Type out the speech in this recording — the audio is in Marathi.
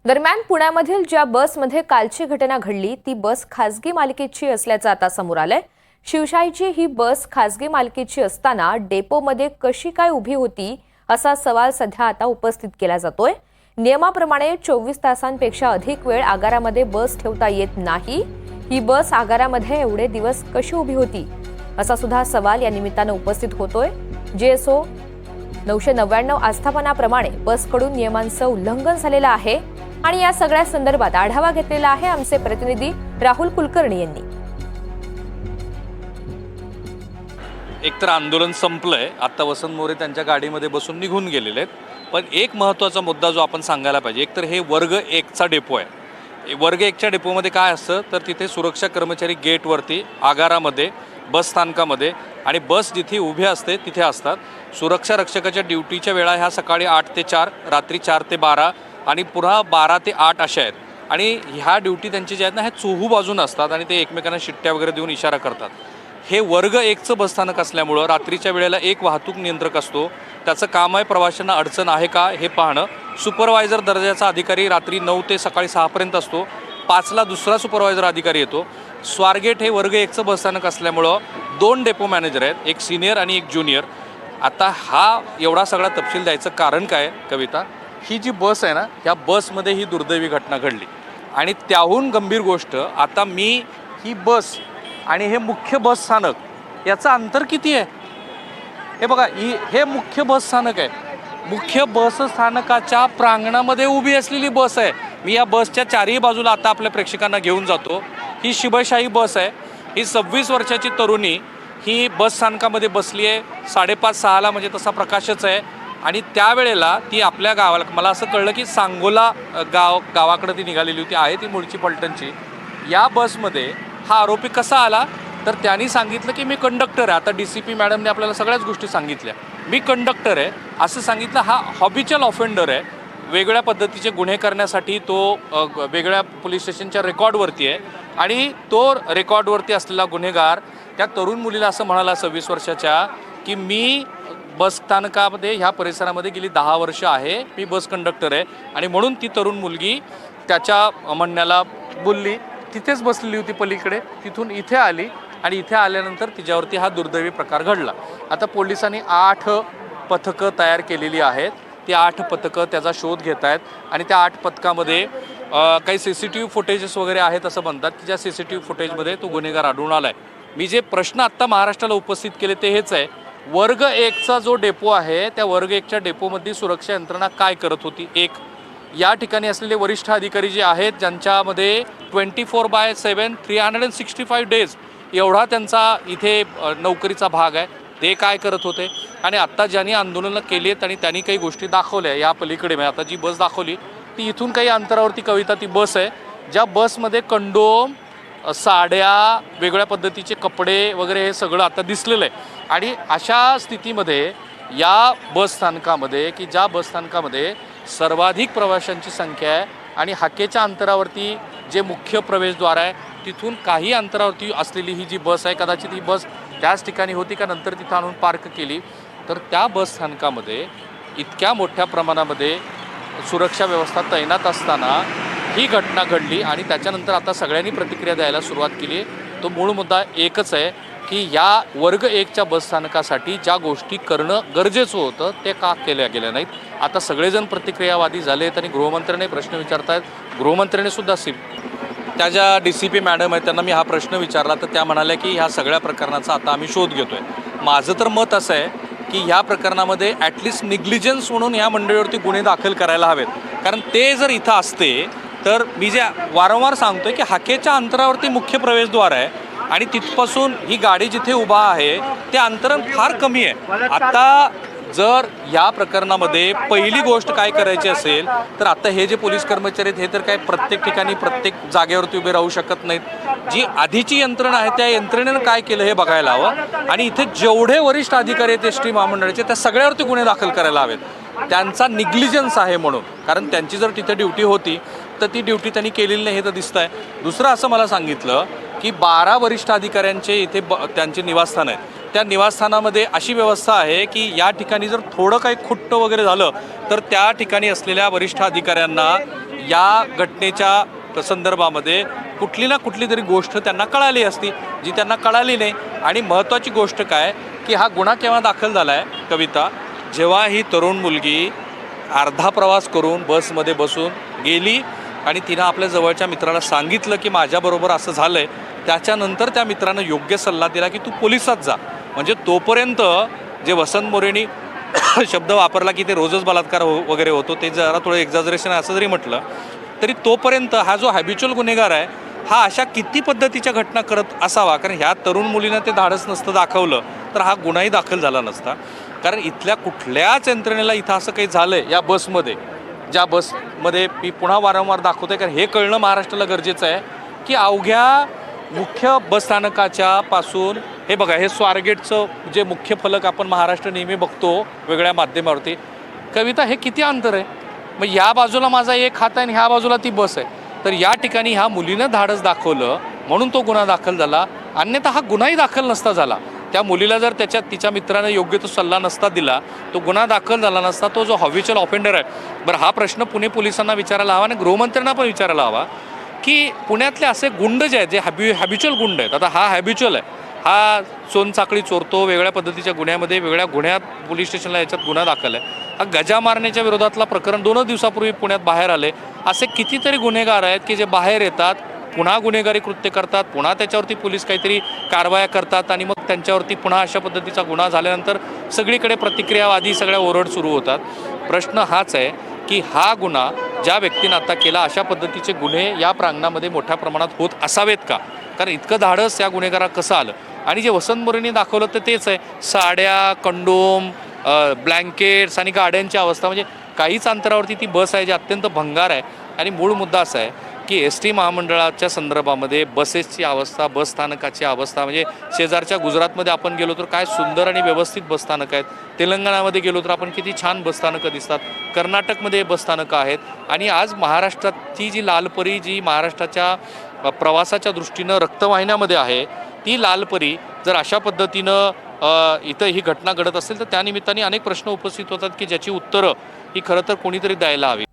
दरम्यान पुण्यामधील ज्या बसमध्ये कालची घटना घडली ती बस खासगी मालकीची असल्याचं आता समोर आलंय। शिवशाहीची ही बस खासगी मालकीची असताना डेपोमध्ये कशी काय उभी होती असा सवाल सध्या आता उपस्थित केला जातोय। नियमाप्रमाणे 24 तासांपेक्षा अधिक वेळ आगारामध्ये बस ठेवता येत नाही। ही बस आगारामध्ये एवढे दिवस कशी उभी होती असा सुद्धा सवाल या निमित्तानं उपस्थित होतोय। जेएसओ 999 आस्थापनाप्रमाणे बसकडून नियमांचं उल्लंघन झालेलं आहे आणि या सगळ्या संदर्भात आढावा घेतलेला आहे आमचे प्रतिनिधी राहुल कुलकर्णी यांनी। एकतर आंदोलन संपलंय, आता वसंत मोरे त्यांच्या गाडीमध्ये बसून निघून गेलेले आहेत। पण एक महत्त्वाचा मुद्दा जो आपण सांगायला पाहिजे, एकतर हे वर्ग 1चा डेपो आहे। वर्ग 1च्या डेपोमध्ये काय असतं तर तिथे सुरक्षा कर्मचारी गेटवरती, आगारामध्ये, बस स्थानकामध्ये आणि बस जिथे उभी असते तिथे असतात। सुरक्षा रक्षकाच्या ड्युटीच्या वेळा ह्या सकाळी 8 ते 4, रात्री 4 ते 12 आणि पुन्हा 12 ते 8 अशा आहेत। आणि ह्या ड्युटी त्यांची ज्या आहेत ना ह्या चोहू बाजून असतात आणि ते एकमेकांना शिट्ट्या वगैरे देऊन इशारा करतात। हे वर्ग 1चं बसस्थानक असल्यामुळं रात्रीच्या वेळेला एक वाहतूक नियंत्रक असतो, त्याचं काम आहे प्रवाशांना अडचण आहे का हे पाहणं। सुपरवायझर दर्जाचा अधिकारी रात्री 9 ते सकाळी 6 पर्यंत असतो। 5ला दुसरा सुपरवायझर अधिकारी येतो। स्वारगेट हे वर्ग 1चं बसस्थानक असल्यामुळं 2 डेपो मॅनेजर आहेत, एक सिनियर आणि एक ज्युनियर। आता हा एवढा सगळा तपशील द्यायचं कारण काय कविता, ही जी बस आहे ना ह्या बसमध्ये ही दुर्दैवी घटना घडली आणि त्याहून गंभीर गोष्ट, आता मी ही बस आणि हे मुख्य बस स्थानक याचं अंतर किती आहे हे बघा। हे मुख्य बस स्थानक आहे, मुख्य बस स्थानकाच्या प्रांगणामध्ये उभी असलेली बस आहे। मी या बसच्या चारही बाजूला आता आपल्या प्रेक्षकांना घेऊन जातो। ही शिवशाही बस आहे। ही 26 वर्षाची तरुणी ही बस स्थानकामध्ये बसली आहे 5:30-6ला, म्हणजे तसा प्रकाशच आहे। आणि त्यावेळेला ती आपल्या गावाला, मला असं कळलं की सांगोला गावाकडे ती निघालेली होती, आहे ती मूळची पलटणची। या बसमध्ये हा आरोपी कसा आला तर त्यांनी सांगितलं की मी कंडक्टर आहे। आता DCP मॅडमने आपल्याला सगळ्याच गोष्टी सांगितल्या, मी कंडक्टर आहे असं सांगितलं। हा हॉबिच्युअल ऑफेंडर आहे, वेगळ्या पद्धतीचे गुन्हे करण्यासाठी तो वेगळ्या पोलीस स्टेशनच्या रेकॉर्डवरती आहे आणि तो रेकॉर्डवरती असलेला गुन्हेगार त्या तरुण मुलीला असं म्हणाला 26 वर्षाच्या की मी बस स्थानकामध्ये ह्या परिसरामध्ये गेली 10 वर्ष आहे, मी बस कंडक्टर आहे। आणि म्हणून ती तरुण मुलगी त्याच्या म्हणण्याला बोलली, तिथेच बसलेली होती पलीकडे, तिथून इथे आली आणि इथे आल्यानंतर तिच्यावरती हा दुर्दैवी प्रकार घडला। आता पोलिसांनी 8 पथकं तयार केलेली आहेत, ती 8 पथकं त्याचा शोध घेत आहेत आणि त्या 8 पथकामध्ये काही CCTV फुटेजेस वगैरे आहेत असं म्हणतात की ज्या CCTV फुटेजमध्ये तो गुन्हेगार आढळून आला आहे। मी जे प्रश्न आत्ता महाराष्ट्राला उपस्थित केले ते हेच आहे, वर्ग 1चा जो डेपो आहे त्या वर्ग 1च्या डेपोमध्ये सुरक्षा यंत्रणा काय करत होती। एक या ठिकाणी असलेले वरिष्ठ अधिकारी जे आहेत ज्यांच्यामध्ये 24/7 365 डेज एवढा त्यांचा इथे नोकरीचा भाग आहे, ते काय करत होते। आणि आत्ता ज्यांनी आंदोलनं केली आहेत आणि त्यांनी काही गोष्टी दाखवल्या या पलीकडे, आता जी बस दाखवली ती इथून काही अंतरावरती कविता ती बस आहे, ज्या बसमध्ये कंडोम, साड्या, वेगळ्या पद्धतीचे कपडे वगैरे हे सगळं आता दिसलेलं आहे। आणि अशा स्थितीमध्ये या बसस्थानकामध्ये की ज्या बसस्थानकामध्ये सर्वाधिक प्रवाशांची संख्या आहे आणि हाकेच्या अंतरावरती जे मुख्य प्रवेशद्वार आहे तिथून काही अंतरावरती असलेली ही जी बस आहे, कदाचित ही बस त्याच ठिकाणी होती का नंतर तिथं आणून पार्क केली, तर त्या बसस्थानकामध्ये इतक्या मोठ्या प्रमाणामध्ये सुरक्षा व्यवस्था तैनात असताना ही घटना घडली। आणि त्याच्यानंतर आता सगळ्यांनी प्रतिक्रिया द्यायला सुरुवात केली। तो मूळ मुद्दा एकच आहे की या वर्ग 1च्या बसस्थानकासाठी ज्या गोष्टी करणं गरजेचं होतं ते का केल्या गेल्या नाहीत। आता सगळेजण प्रतिक्रियावादी झाले आहेत आणि गृहमंत्र्याने प्रश्न विचारत आहेत। गृहमंत्र्याने सुद्धा त्या ज्या DCP मॅडम आहेत त्यांना मी हा प्रश्न विचारला तर त्या म्हणाल्या की ह्या सगळ्या प्रकरणाचा आता आम्ही शोध घेतोय। माझं तर मत असं आहे की ह्या प्रकरणामध्ये ॲटलिस्ट निग्लिजन्स म्हणून ह्या मंडळीवरती गुन्हे दाखल करायला हवेत, कारण ते जर इथं असते तर मी जे वारंवार सांगतोय की हाकेच्या अंतरावरती मुख्य प्रवेशद्वार आहे आणि तिथपासून ही गाडी जिथे उभा आहे ते अंतर फार कमी आहे। आता जर या प्रकरणामध्ये पहिली गोष्ट काय करायची असेल तर आता हे जे पोलीस कर्मचारी आहेत हे तर काय प्रत्येक ठिकाणी प्रत्येक जागेवरती उभे राहू शकत नाहीत। जी आधीची यंत्रणा आहे त्या यंत्रणेनं काय केलं हे बघायला हवं आणि इथे जेवढे वरिष्ठ अधिकारी आहेत SD महामंडळाचे त्या सगळ्यावरती गुन्हे दाखल करायला हवेत। त्यांचा निग्लिजन्स आहे म्हणून, कारण त्यांची जर तिथे ड्युटी होती तर ती ड्युटी त्यांनी केलेली नाही हे तर दिसतं आहे। दुसरं असं मला सांगितलं की 12 वरिष्ठ अधिकाऱ्यांचे इथे त्यांचे निवासस्थान आहे त्या निवासस्थानामध्ये अशी व्यवस्था आहे की या ठिकाणी जर थोडं काही खुट्ट वगैरे झालं तर त्या ठिकाणी असलेल्या वरिष्ठ अधिकाऱ्यांना या घटनेच्या संदर्भामध्ये कुठली ना कुठली तरी गोष्ट त्यांना कळाली असती, जी त्यांना कळाली नाही. आणि महत्त्वाची गोष्ट काय की हा गुन्हा केव्हा दाखल झाला आहे कविता, जेव्हा ही तरुण मुलगी अर्धा प्रवास करून बसमध्ये बसून गेली आणि तिनं आपल्या जवळच्या मित्राला सांगितलं की माझ्याबरोबर असं झालं आहे. त्याच्यानंतर त्या मित्रानं योग्य सल्ला दिला की तू पोलिसात जा. म्हणजे तोपर्यंत जे वसंत मोरेनी शब्द वापरला की ते रोजच बलात्कार वगैरे होतो, ते जरा थोडं एक्झॅजरेशन आहे असं जरी म्हटलं तरी तोपर्यंत हा जो हॅबिच्युअल गुन्हेगार आहे हा अशा किती पद्धतीच्या घटना करत असावा. कारण ह्या तरुण मुलीनं ते धाडस नसतं दाखवलं तर हा गुन्हाही दाखल झाला नसता. कारण इथल्या कुठल्याच यंत्रणेला इथं असं काही झालं आहे या बसमध्ये, ज्या बसमध्ये मी पुन्हा वारंवार दाखवतोय कारण हे कळणं महाराष्ट्राला गरजेचं आहे की अवघ्या मुख्य बसस्थानकाच्या पासून हे बघा, हे स्वारगेटचं जे मुख्य फलक आपण महाराष्ट्र नेहमी बघतो वेगळ्या माध्यमावरती, कविता हे किती अंतर आहे. मग या बाजूला माझा एक हात आहे आणि ह्या बाजूला ती बस आहे. तर या ठिकाणी ह्या मुलीनं धाडस दाखवलं म्हणून तो गुन्हा दाखल झाला, अन्यथा हा गुन्हाही दाखल नसता झाला. त्या मुलीला जर तिच्या मित्राने योग्य तो सल्ला नसता दिला, तो गुन्हा दाखल झाला नसता. तो जो हॅबिच्युअल ऑफेंडर आहे, बरं हा प्रश्न पुणे पोलिसांना विचारायला हवा आणि गृहमंत्र्यांना पण विचारायला हवा की पुण्यातले असे गुंड जे आहेत, जे हॅबिच्युअल गुंड आहेत, आता हा हॅबिच्युअल आहे, हा सोनचाकळी चोरतो, वेगळ्या पद्धतीच्या गुन्ह्यामध्ये वेगळ्या गुन्ह्यात पोलीस स्टेशनला याच्यात गुन्हा दाखल आहे. हा गजा मारण्याच्या विरोधातला प्रकरण 2 दिवसापूर्वी पुण्यात बाहेर आले. असे कितीतरी गुन्हेगार आहेत की जे बाहेर येतात, पुन्हा गुन्हेगारी कृत्य करतात, पुन्हा त्याच्यावरती पोलीस काहीतरी कारवाया करतात आणि मग त्यांच्यावरती पुन्हा अशा पद्धतीचा गुन्हा झाल्यानंतर सगळीकडे प्रतिक्रियावादी सगळ्या ओरड सुरू होतात. प्रश्न हाच आहे की हा गुन्हा ज्या व्यक्तीनं आता केला, अशा पद्धतीचे गुन्हे या प्रांगणामध्ये मोठ्या प्रमाणात होत असावेत का? कारण इतकं धाडस या गुन्हेगारा कसं आलं? आणि जे वसंत मोरेंनी दाखवलं तर तेच आहे, साड्या, कंडोम, ब्लँकेट्स आणि गाड्यांची अवस्था. म्हणजे काहीच अंतरावरती ती बस आहे जी अत्यंत भंगार आहे. आणि मूळ मुद्दा असा आहे की एस-टी महामंडळाच्या संदर्भामध्ये बसेसची अवस्था, बसस्थानकाची अवस्था, म्हणजे शेजारच्या गुजरातमध्ये आपण गेलो तर काय सुंदर आणि व्यवस्थित बसस्थानकं आहेत, तेलंगणामध्ये गेलो तर आपण किती छान बसस्थानकं दिसतात, कर्नाटकमध्ये बसस्थानकं आहेत. आणि आज महाराष्ट्राची जी लालपरी, जी महाराष्ट्राच्या प्रवासाच्या दृष्टीनं रक्तवाहिन्यामध्ये आहे, ती लालपरी जर अशा पद्धतीनं इथं ही घटना घडत असेल तर त्यानिमित्ताने अनेक प्रश्न उपस्थित होतात की ज्याची उत्तरं ही खरं तर कोणीतरी द्यायला हवी.